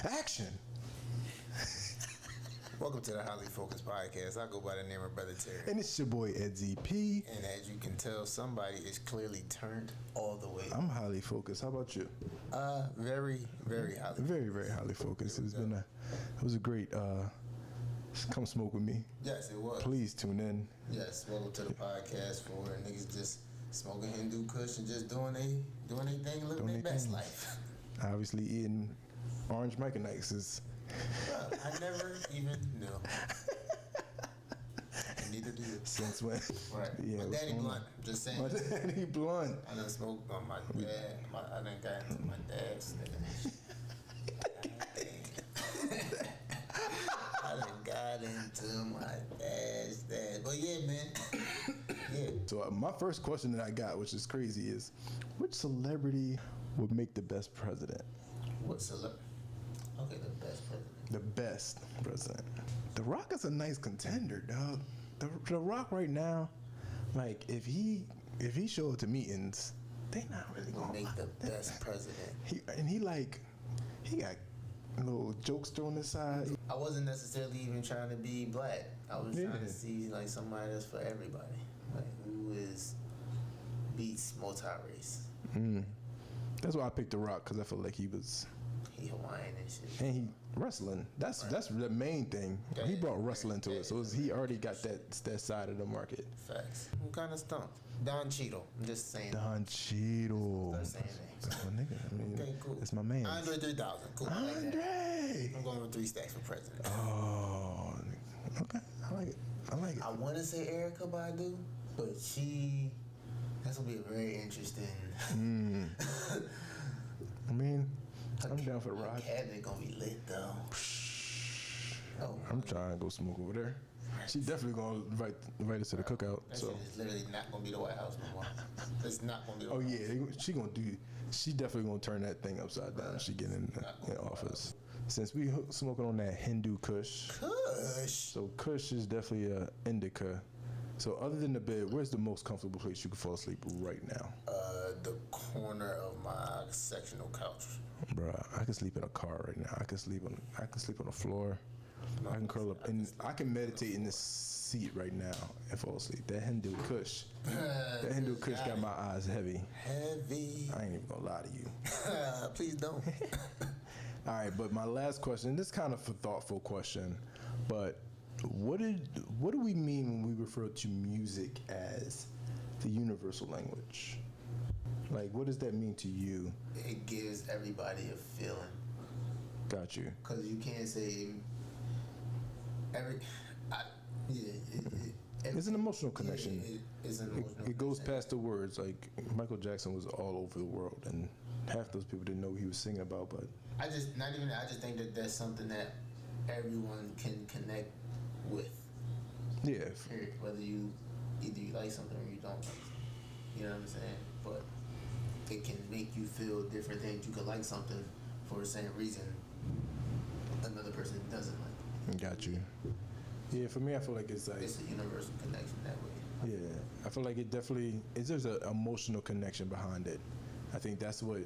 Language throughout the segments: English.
Action. Welcome to the Highly Focused Podcast. I go by the name of Brother Terry. And it's your boy Ed ZP. And as you can tell, somebody is clearly turned all the way. I'm highly focused. How about you? Very, very highly. Very, very highly focused. It was a great. Come smoke with me. Yes, it was. Please tune in. Yes, welcome to the podcast for niggas just smoking Hindu Kush and just doing their thing, living their best life. Obviously, eating orange Micanites is. Bro, I never even knew. Neither do you. Since when? Right. Yeah, my daddy blunt. Just saying. My daddy blunt. I done smoked on my dad. I done got into my dad's. I done got into my dad's dad. But yeah, man. Yeah. So my first question that I got, which is crazy, is which celebrity would make the best president? What celebrity? Okay, the best president. The best president. The Rock is a nice contender, dog. The Rock right now, like if he show up to meetings, they not really gonna make the best president. He got little jokes thrown aside. I wasn't necessarily even trying to be black. I was trying to see like somebody that's for everybody, like who beats multi-race. That's why I picked The Rock, because I feel like he Hawaiian and shit. And he wrestling. That's the main thing. He brought wrestling to it, so he already got that side of the market. Facts. I'm kind of stumped. Don Cheadle. I'm just saying. Don Cheadle. Start saying names. That's my nigga. I mean, okay, cool. That's my man. Andre 3000. Cool. Andre. I'm going with 3 stacks for president. Oh, okay. I like it. I want to say Erykah Badu, but that's gonna be a very interesting. I mean. I'm down for the ride. Cabinet gonna be lit though. I'm trying to go smoke over there. She definitely gonna invite us to the cookout. That so shit is literally not gonna be the White House no more. It's not gonna be the White House. She definitely gonna turn that thing upside down. She get in office. Since we smoking on that Hindu Kush. So Kush is definitely a indica. So other than the bed, where's the most comfortable place you can fall asleep right now? The corner of my sectional couch. Bruh, I can sleep in a car right now. I can sleep on the floor. I can curl up and I can meditate in this seat right now and fall asleep. That Hindu Kush. That Hindu Kush got my eyes heavy. Heavy. I ain't even gonna lie to you. Please don't. All right, but my last question, this is kind of a thoughtful question, but what do we mean when we refer to music as the universal language? Like, what does that mean to you? It gives everybody a feeling. Got you. Because you can't say it's an emotional connection. It's an emotional It goes past the words. Like, Michael Jackson was all over the world, and half those people didn't know what he was singing about. But I just think that that's something that everyone can connect with. Yeah. Period. Whether you like something or you don't like something. You know what I'm saying? But it can make you feel different things. You could like something for the same reason another person doesn't like it. Got you. Yeah, for me, I feel like it's a universal connection that way. Yeah, I feel like there's an emotional connection behind it. I think that's what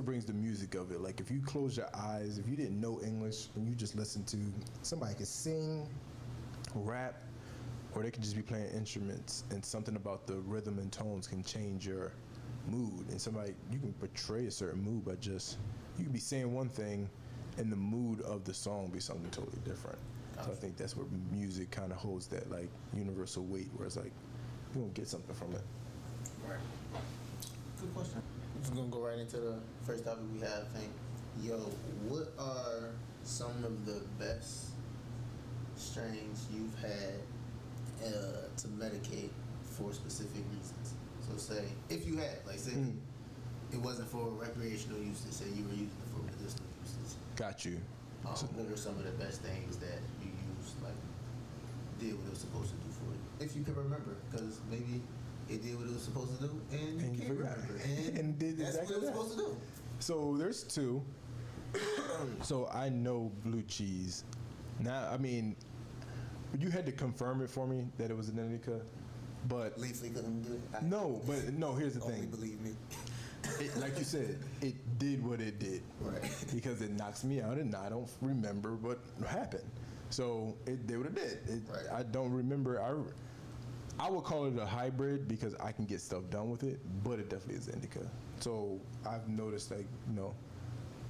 brings the music of it. Like, if you close your eyes, if you didn't know English and you just listen to somebody could sing, rap, or they could just be playing instruments, and something about the rhythm and tones can change your mood. And you can portray a certain mood by you can be saying one thing and the mood of the song be something totally different. So I think that's where music kind of holds that like universal weight, where it's like you're gonna get something from it. Right. Good question. I'm just gonna go right into the first topic we have. What are some of the best strains you've had to medicate for specific reasons? So say if you had, it wasn't for recreational uses, say you were using it for medicinal uses. Got you. What were some of the best things that you used, did what it was supposed to do for you? If you can remember, because maybe it did what it was supposed to do, and you can't remember. And did that's exactly what it was supposed to do. So there's 2. So I know blue cheese. Now, I mean, you had to confirm it for me that it was an indica, but Leafly couldn't do it. No, here's the thing. Only believe me. like you said, it did what it did. Right. Because it knocks me out, and I don't remember what happened. So it did what it did. Right. I don't remember. I would call it a hybrid because I can get stuff done with it, but it definitely is indica. So I've noticed, like,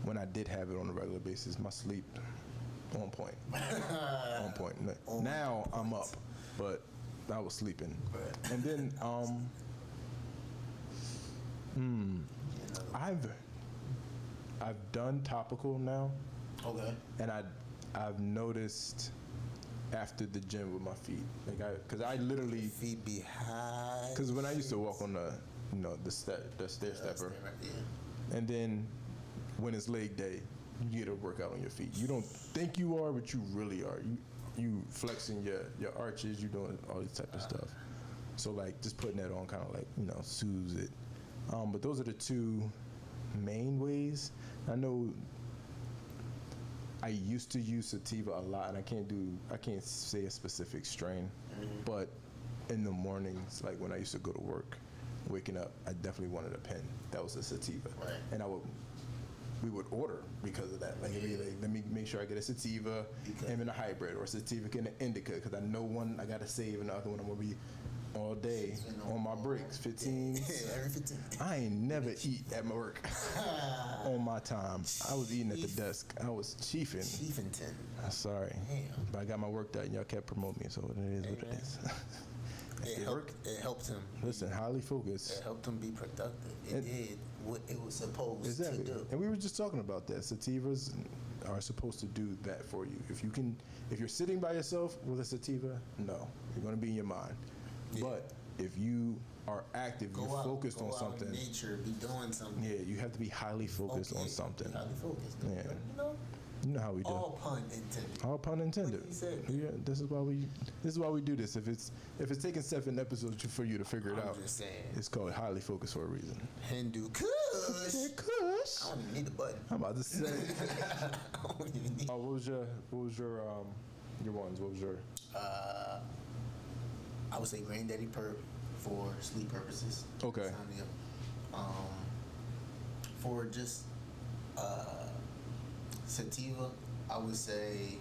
when I did have it on a regular basis, my sleep on point. On point. Now I'm up, but I was sleeping. Right. And then I've done topical now, Okay. and I've noticed after the gym with my feet, like because I literally, Feet be high. because when I used to walk on the stair stepper, Yeah. and then when it's leg day, you get a workout on your feet. You don't think you are, but you really are. You flexing your arches, you doing all this type of stuff. So like just putting that on kind of like soothes it. But those are the two main ways. I know I used to use sativa a lot, and I can't say a specific strain, but in the mornings, like when I used to go to work, waking up, I definitely wanted a pen that was a sativa, Right. and we would order because of that. Like, it'd be like, let me make sure I get a sativa and then a hybrid, or a sativa and an indica, because I know one I got to save, and the other one I'm gonna be all day on my breaks, 15. Yeah, every 15. I ain't never eat at my work on my time. I was eating at the desk. I was chiefing. Chiefington. I'm sorry. Damn. But I got my work done, and y'all kept promoting me, so it is what it is. It helped him. Listen, highly It focused. helped him be productive. It did what it was supposed Exactly. to do. And we were just talking about that. Sativas are supposed to do that for you. If you're sitting by yourself with a sativa, no, you're gonna be in your mind. Yeah. But if you are active, you're focused on something. Go out in nature, be doing something. Yeah, you have to be highly focused on something. Highly focused. Yeah. You know how we do. All pun intended. All pun intended. What he said. Yeah, this is why we do this. If it's taking 7 episodes for you to figure it I'm out, just saying. it's called highly focused for a reason. Hindu Kush. Yeah, Kush. I don't even need the button. I'm about to say. I don't even need. What was your ones? What was your? I would say Granddaddy Perp for sleep purposes. Okay. Insomnia. For just sativa, I would say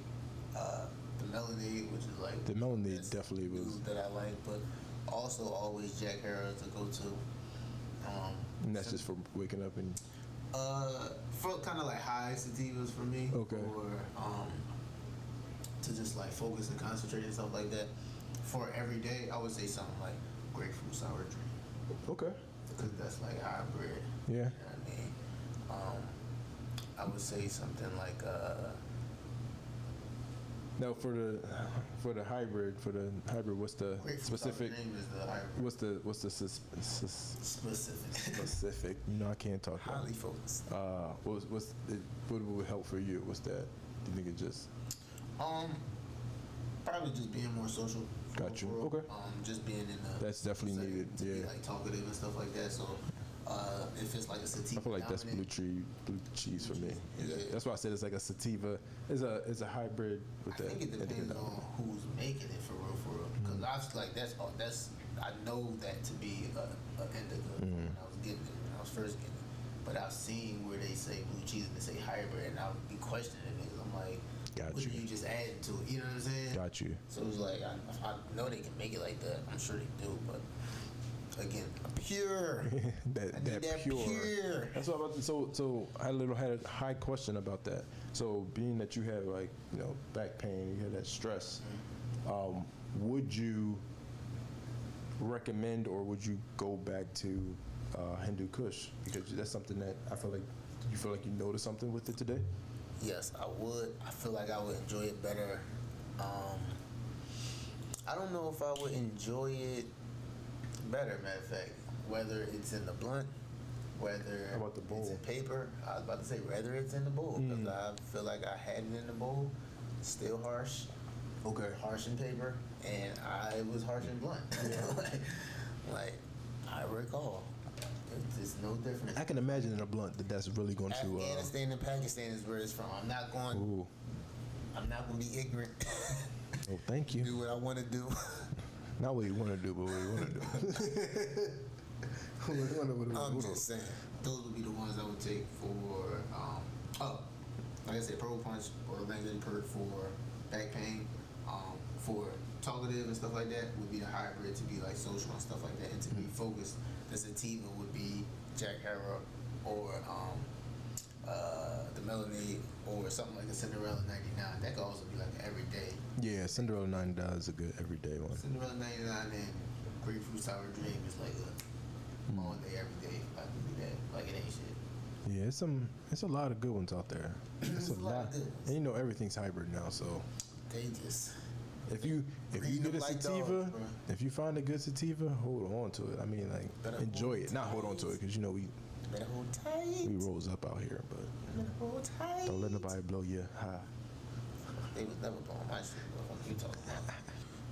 the Melody, which is like The Melody that's definitely was. new that I like, but also always Jack Harrow's a go-to. And that's just for waking up and. For kind of like high sativas for me. Okay. Or to just like focus and concentrate and stuff like that. For every day, I would say something like grapefruit sour drink. Okay. Because that's like hybrid. Yeah. You know what I mean? I would say something like Now for the hybrid, what's the grapefruit specific? sour drink is the hybrid. What's the Specific. specific? I can't talk. Highly focused. What would help for you? What's that? Do you think it just? Probably just being more social. Got you. World. Okay. Just being in the. That's definitely setting needed, To be yeah. like talkative and stuff like that. So, if it's like a sativa. I feel like that's blue cheese for me. Yeah. That's why I said it's like a sativa. It's a hybrid with I think it depends on who's making it for real. Because I was like, that's I know that to be a indica when I was getting it, when I was first getting it. But I've seen where they say blue cheese and they say hybrid, and I would be questioning it because I'm like, Got what you. are you just adding to it? You know what I'm saying? Got you. So it's like I know they can make it like that. I'm sure they do, but again, pure. that pure. That's what I'm about to. So I had a high question about that. So being that you have like back pain, you have that stress, would you recommend or would you go back to Hindu Kush, because that's something that I feel like you noticed something with it today? Yes, I would. I feel like I would enjoy it better. I don't know if I would enjoy it better, matter of fact. Whether it's in the blunt, whether How about the bowl? it's in paper. I was about to say whether it's in the bowl, because I feel like I had it in the bowl. Still harsh. Okay. Harsh in paper, and I was harsh in blunt. like I recall. It's no different. I can imagine in a blunt that's really going to. Afghanistan and Pakistan is where it's from. I'm not going to be ignorant. Oh, thank you. Do what I want to do. Not what you want to do, but what you want to do. I'm just saying, those would be the ones I would take for, like I said, Purple Punch or Langdon Perk for back pain. For talkative and stuff like that would be the hybrid to be like social and stuff like that. And to be focused, the sativa would be Jack Harrow or the Melanie or something like a Cinderella 99. That could also be like an everyday. Yeah, Cinderella 99 is a good everyday one. Cinderella 99 and Grapefruit Sour Dream is like a all day, everyday. I can do that. Like it ain't shit. Yeah, it's a lot of good ones out there. It's a lot. And you know everything's hybrid now, so they just. If you get a sativa, dogs, if you find a good sativa, hold on to it. I mean, like, better enjoy it. Not hold on to it, because you know we rolls up out here, but don't let nobody blow you high. They was never blowing my shit. What you talking about?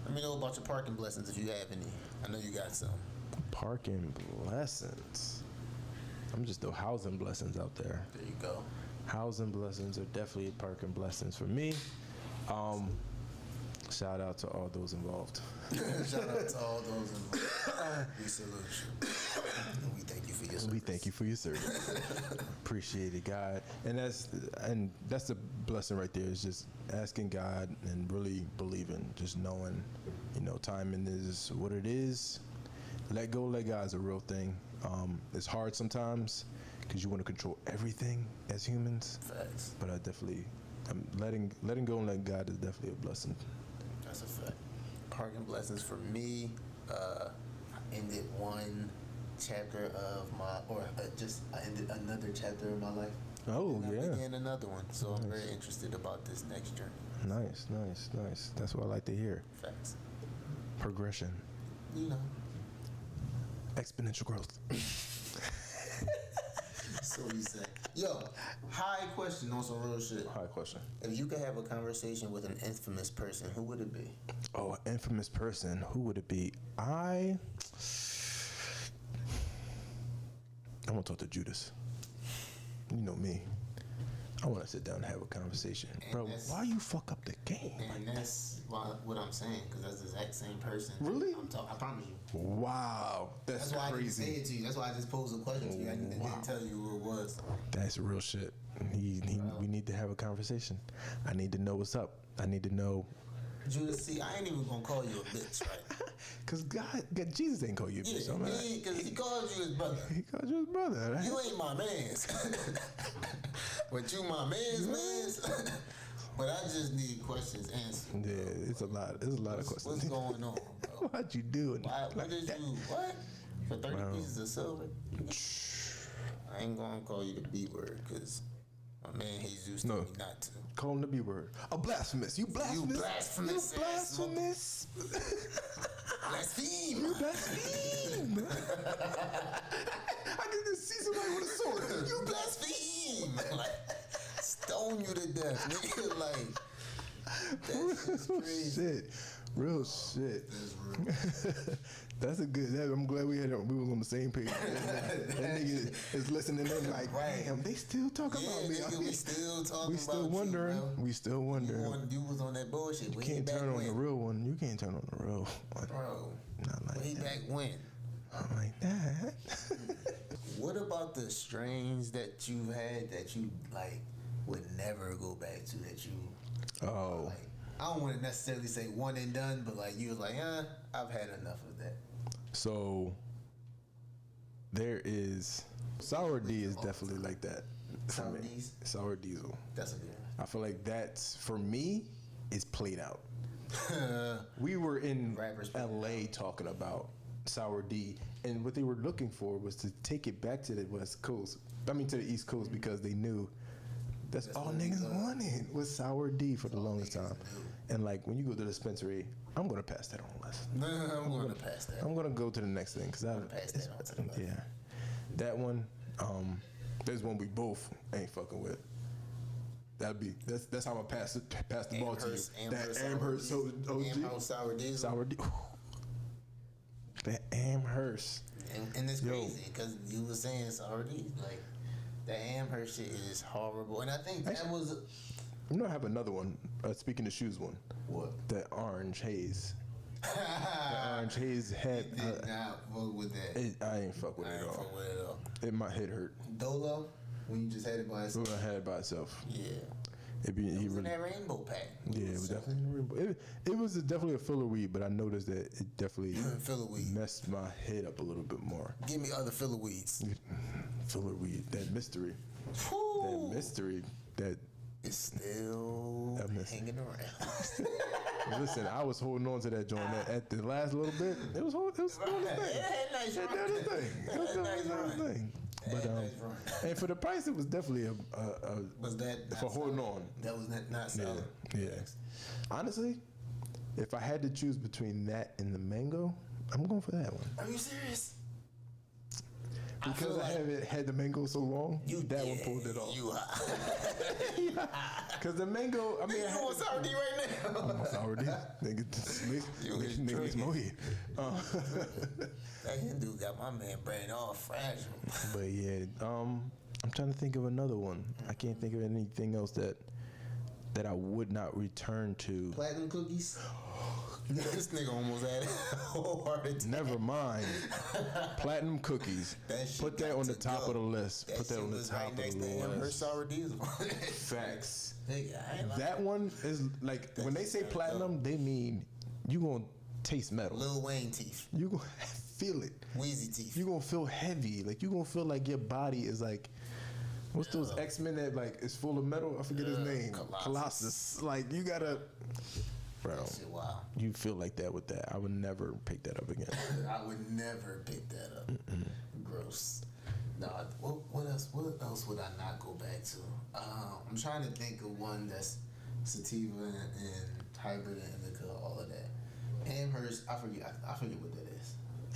Let me know about your parking blessings if you have any. I know you got some. Parking blessings. I'm just the housing blessings out there. There you go. Housing blessings are definitely parking blessings for me. Shout out to all those involved. Shout out to all those involved. We salute you. And we thank you for your service. We thank you for your service. Appreciate it, God. And that's the blessing right there, is just asking God and really believing, just knowing, you know, timing is what it is. Let go, let God is a real thing. It's hard sometimes because you want to control everything as humans. Facts. But letting go and letting God is definitely a blessing. That's a fact. Parking blessings for me. I ended one chapter of my, I ended another chapter of my life. Oh, and yeah. I began another one. So nice. I'm very interested about this next journey. Nice. That's what I like to hear. Facts. Progression. You know. Exponential growth. So you say. Yo, high question on some real shit. High question. If you could have a conversation with an infamous person, who would it be? Oh, an infamous person. Who would it be? I'm gonna talk to Judas. You know me. I want to sit down and have a conversation. And bro, why you fuck up the game? And that's what I'm saying, because that's the exact same person. Really? I promise you. Wow, that's why crazy. I didn't say it to you. That's why I just posed a question to you. I didn't tell you who it was. That's real shit. We need to have a conversation. I need to know what's up. I need to know. Judas, see, I ain't even gonna call you a bitch, right? Cause God, Jesus ain't call you a bitch. Yeah, because he called you his brother. He called you his brother, right? You ain't my mans. But you my mans. But I just need questions answered. Yeah, it's a lot. There's a lot of questions. What's going on, bro? Why'd you do it? What did you? What? For 30 pieces of silver? I ain't gonna call you the B word, cause my man Jesus told me not to. Call him the B word. A blasphemous. You blasphemous. You blasphemous. You blasphemous. Blaspheme. You blaspheme. I can just see somebody with a sword. You blaspheme. Like, stone you to death, nigga. Like, that's just crazy. Real shit. That's real. That's a good. I'm glad we was on the same page. That nigga is listening. They're like, damn, they still talking about me. Nigga, we still talking we still about wondering. You, bro. We still wondering. You was on that bullshit. You can't turn on the real one. You can't turn on the real one. Bro, not like way that. back when. Not like that. What about the strains that you had that you like would never go back to? That you like, I don't want to necessarily say one and done, but like you was like, I've had enough of that. So there is Sour D is definitely like that. Sour D's? Sour Diesel. That's a good one. I feel like that's, for me, is played out. We were in LA talking about Sour D, and what they were looking for was to take it back to the West Coast. I mean, to the East Coast, because they knew that's all niggas wanted was Sour D for the longest time. And like when you go to the dispensary, I'm gonna pass that on list. I'm gonna pass that. I'm gonna go to the next thing because I'm gonna pass that on to the left. Yeah, that one. There's one we both ain't fucking with. That's how I pass the ball to you. That Amherst OG. Sour Diesel. Sour D. That Amherst. And it's crazy because you were saying Sour D, like the Amherst shit is horrible, and I think that was. You know, I have another one. Speaking of shoes, one. What? The orange haze. The Orange Haze had. Did not fuck with that. I ain't fuck with it at all. My head hurt. Dolo, when you just had it by itself. When I had it by itself. Yeah. It was in that rainbow pack. Yeah, it was definitely in the rainbow. It was definitely a filler weed, but I noticed that it definitely messed my head up a little bit more. Give me other filler weeds. Filler weed, that mystery. Woo. That mystery that is still hanging around. Listen, I was holding on to that joint at the last little bit. It was doing its thing. It was doing its thing. But and for the price, it was definitely was that for holding on. That was not solid. Yeah. Honestly, if I had to choose between that and the mango, I'm going for that one. Are you serious? Because I haven't had the mango so long, that one pulled it off. Because the mango, I mean, you almost already right now. Almost already. Niggas more here. That Hindu got my man brain all fragile. But yeah, I'm trying to think of another one. I can't think of anything else that I would not return to. Platinum cookies. This nigga almost had a whole heart attack. Never mind. Platinum cookies. Put that on the top of the list. Put that on the top of the list. Facts. That one is like when they say platinum, they mean you gonna taste metal. Lil Wayne teeth. You gonna feel it. Wheezy teeth. You gonna feel heavy. Like you gonna feel like your body is like. What's those X-Men that like is full of metal? I forget his name. Colossus. Like you gotta. Bro, wow. You feel like that with that. I would never pick that up again. I would never pick that up. Gross. No, what else would I not go back to? I'm trying to think of one that's sativa and hybrid and indica, all of that. Amherst, I forget what that is.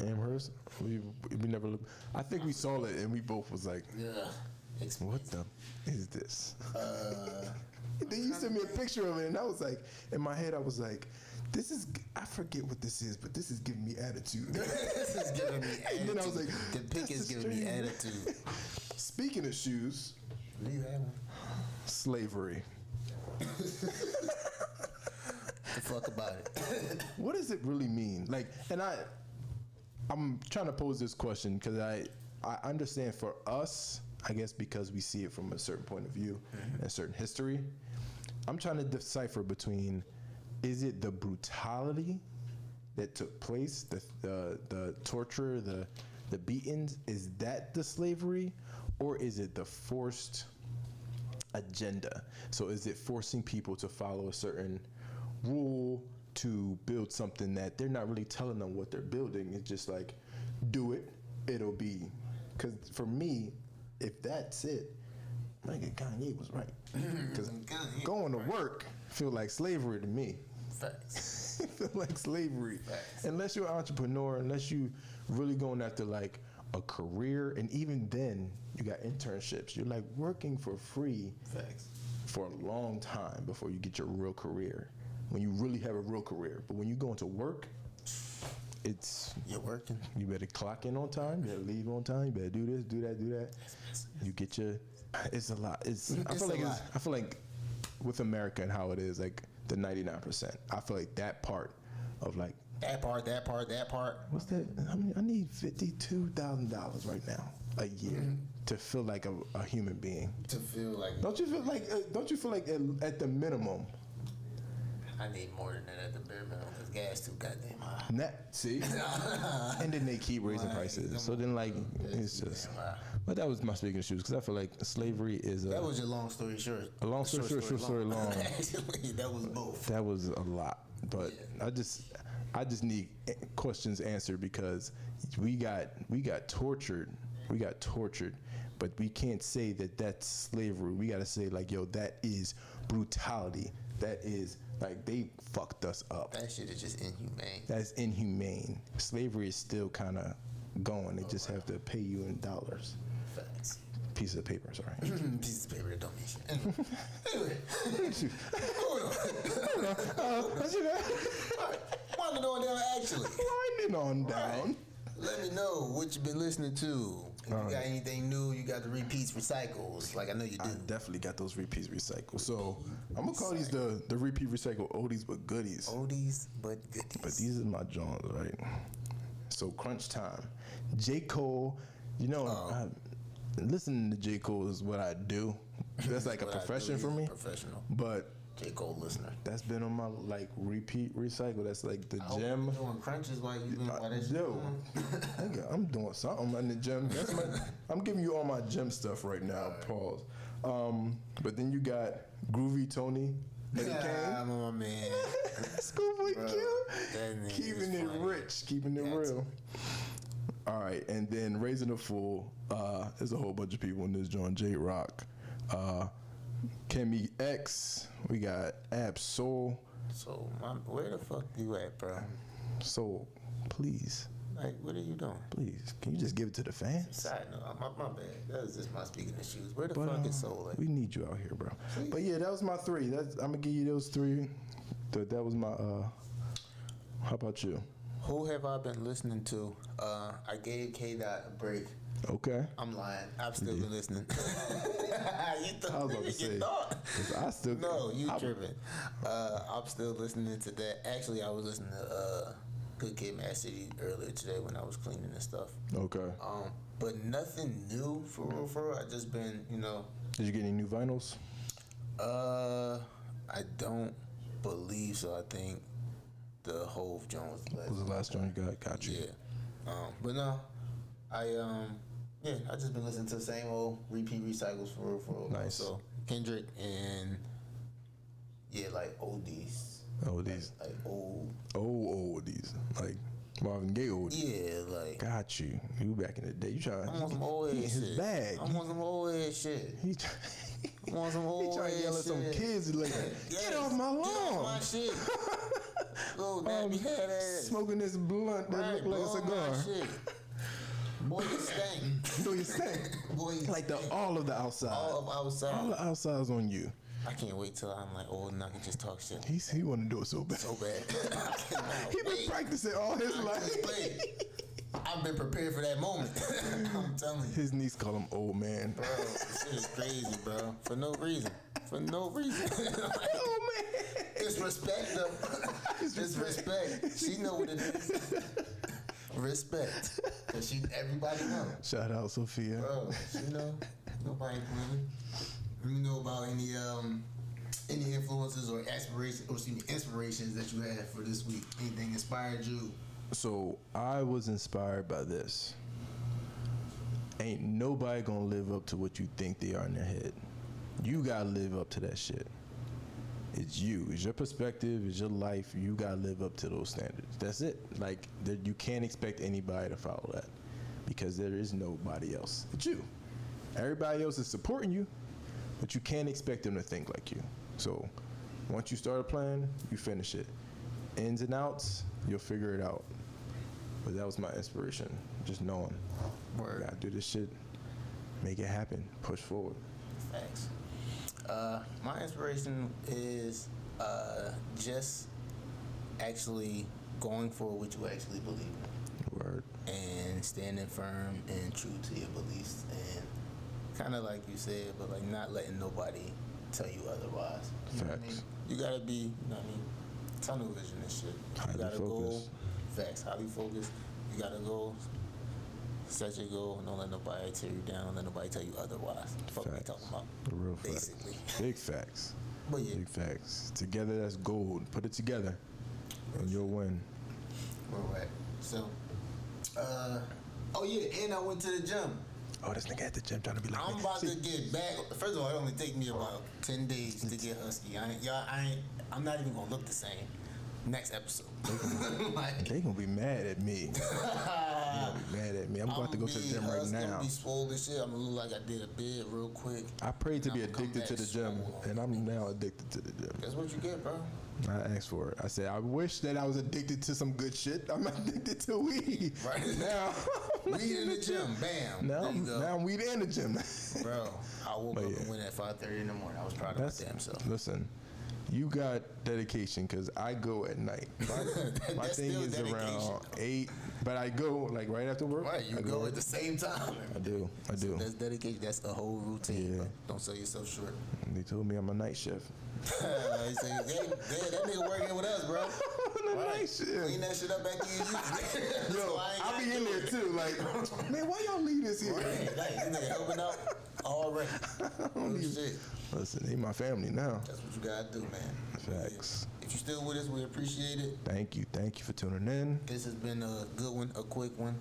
Amherst? We never looked. I think we saw it and we both was like, yeah. What the is this? Then you sent me a picture of it, and I was like, in my head, I was like, I forget what this is, but this is giving me attitude. This is giving me attitude. And then I was like, the pick is giving me attitude. Speaking of shoes. Do you have one? Slavery. The fuck about it? What does it really mean? Like, and I'm trying to pose this question because I understand for us, I guess because we see it from a certain point of view and a certain history. I'm trying to decipher between, is it the brutality that took place, the torture, the beatings, is that the slavery, or is it the forced agenda? So is it forcing people to follow a certain rule to build something that they're not really telling them what they're building? It's just like, do it, it'll be. Because for me, if that's it, nigga, Kanye was right. Because going to work feel like slavery to me. Facts. It feel like slavery. Facts. Unless you're an entrepreneur, unless you really going after like a career, and even then, you got internships. You're like working for free. Facts. For a long time before you get your real career. When you really have a real career. But when you go into work, you're working. You better clock in on time. You better leave on time. You better do this, do that, do that. You get your. It's a lot. I feel like with America and how it is, like the 99%. I feel like that part of like that part. What's that? I need $52,000 right now a year to feel like a human being. To feel like. Don't you feel like at the minimum? I need more than that at the bare minimum because gas too goddamn high. See? And then they keep raising prices. So then, like, it's just. But that was my speaking of shoes because I feel like slavery is that was your long story short. A long story short, short story long. Actually, that was both. That was a lot. But I just need questions answered because we got tortured. But we can't say that that's slavery. We got to say, like, yo, that is brutality. That is. Like, they fucked us up. That shit is just inhumane. That's inhumane. Slavery is still kind of going. They just have to pay you in dollars. Facts. Piece of paper, sorry. Piece of paper that don't mean shit. Anyway. Hold on. Winding on down, actually. Winding on down. Let me know what you've been listening to If you got anything new, you got the repeats, recycles. Like I know you do. I definitely got those repeats, recycles. So I'm gonna call these the repeat, recycle oldies but goodies. Oldies but goodies. But these are my Johns, right? So crunch time. J. Cole, you know, listening to J. Cole is what I do. That's like a profession for me. Professional. But J. Cole listener. that's been on my like repeat, recycle. That's like the gym. You doing crunches while you been I'm doing something in the gym. I'm giving you all my gym stuff right now. Pause. But then you got Groovy Tony. I'm my man. Schoolboy Q. Keeping it rich, keeping it real. All right, and then Raising a Fool. There's a whole bunch of people in this joint. J Rock, Kemi X. We got Ab Soul. So, where the fuck you at, bro? Soul, please. Like, what are you doing? Please, can you just give it to the fans? Side note, my bad. That was just my speaking of shoes. Where the fuck is Soul at? We need you out here, bro. Please. But yeah, that was my three. I'm gonna give you those three. That was my. How about you? Who have I been listening to? I gave K-Dot a break. Okay. I'm lying. I've still been listening. You thought? I was about to say. I still. No, you tripping. I'm still listening to that. Actually, I was listening to Good Kid, Mad City earlier today when I was cleaning and stuff. Okay. But nothing new for real. I just been, Did you get any new vinyls? I don't believe so. I think the Hove joint was the last joint you got? Got you. Yeah. But no, I just been listening to the same old repeat recycles for real. Nice. So Kendrick and like oldies. Oldies. Like old. Oldies. Like Marvin Gaye oldies. Yeah, like. Got you. You back in the day. You trying. I'm on some old ass shit. His bag. I'm on some old ass shit. I'm on some old ass shit. He trying to yell at some kids like, get off my lawn. Get off my shit. Little nappy head ass. Smoking this blunt that look like a cigar. My shit. Boy, you stink. No, you stink. Boy, you like stink. all of the outside. All of outside. All the outside's on you. I can't wait till I'm like old and I can just talk shit. He want to do it so bad. So bad. He been practicing all his life. I've been prepared for that moment. I'm telling you. His niece call him old man. Bro, this shit is crazy, bro. For no reason. Like, old man. Disrespect though. Disrespect. She know what it is. Respect. Cause everybody know. Shout out Sophia. Bro, she know. Nobody playing. Let me know about any influences or inspirations that you had for this week. Anything inspired you? So I was inspired by this. Ain't nobody gonna live up to what you think they are in their head. You gotta live up to that shit. It's you. It's your perspective. It's your life. You gotta live up to those standards. That's it. Like you can't expect anybody to follow that because there is nobody else. It's you. Everybody else is supporting you, but you can't expect them to think like you. So once you start a plan, you finish it. Ins and outs, you'll figure it out. But that was my inspiration. Just knowing. Word. Gotta do this shit. Make it happen. Push forward. Thanks. My inspiration is just actually going for what you actually believe in. Word. And standing firm and true to your beliefs and kind of like you said, but like not letting nobody tell you otherwise. You know what I mean? You gotta be, you know what I mean, tunnel vision and shit. Highly you gotta focused. go, facts, highly focused. You gotta go, set your goal, don't let nobody tear you down, don't let nobody tell you otherwise. Fuck we talking about. The real basically. Facts. Big facts. But yeah. Big facts. Together, that's gold. Put it together, and you'll win. All right. So, oh yeah, and I went to the gym. Oh, this nigga at the gym trying to be like. I'm about to get back. First of all, it only take me about 10 days to get husky. I'm not even gonna look the same. Next episode. They gonna be mad at me. They gonna be mad at me. I'm about to go to the gym right now. I'm gonna be swole as shit. I'm gonna look like I did a bid real quick. I prayed to be addicted to the gym, and I'm now addicted to the gym. That's what you get, bro. I asked for it. I said, I wish that I was addicted to some good shit. I'm addicted to weed. Right now. Weed in the gym. Bam. Now I'm weed in the gym. Bro, I woke up and went at 5:30 in the morning. I was proud of my damn self. Listen, You got dedication because I go at night. My thing still is dedication, around though. 8, but I go like right after work. Right, you I go at the same time. I do. So that's dedication. That's a whole routine. Yeah. Bro. Don't sell yourself short. They told me I'm a night shift. He say, hey, that nigga working with us, bro. Night shift. Clean that shit up back in. Yo, I'll be in there too. Like, man, why y'all leave this here? Right, like, this nigga helping out already. Oh, shit. Listen, they my family now. That's what you gotta do, man. Facts. If you're still with us, we appreciate it. Thank you for tuning in. This has been a good one, a quick one.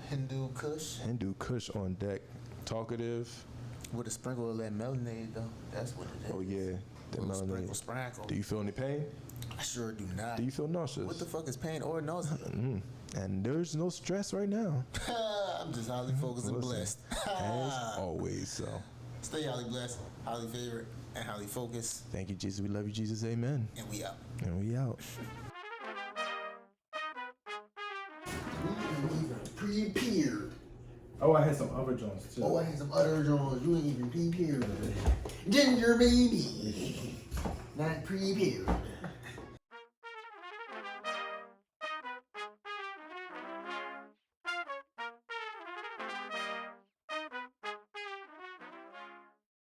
Hindu Kush Hindu Kush on deck. Talkative. with a sprinkle of that melanated though. That's what it is. Oh yeah, the Little melanated. Sprinkle. Do you feel any pain? I sure do not. Do you feel nauseous? What the fuck is pain or nausea? And there's no stress right now, I'm just highly focused and Listen, blessed. as always. So, Stay highly blessed, highly favored, and highly focused. thank you, Jesus. We love you, Jesus. Amen. And we out. And we out. Prepared. Oh, I had some other joints too. Oh, I had some other Jones. You ain't even prepared. Ginger baby. Not prepared.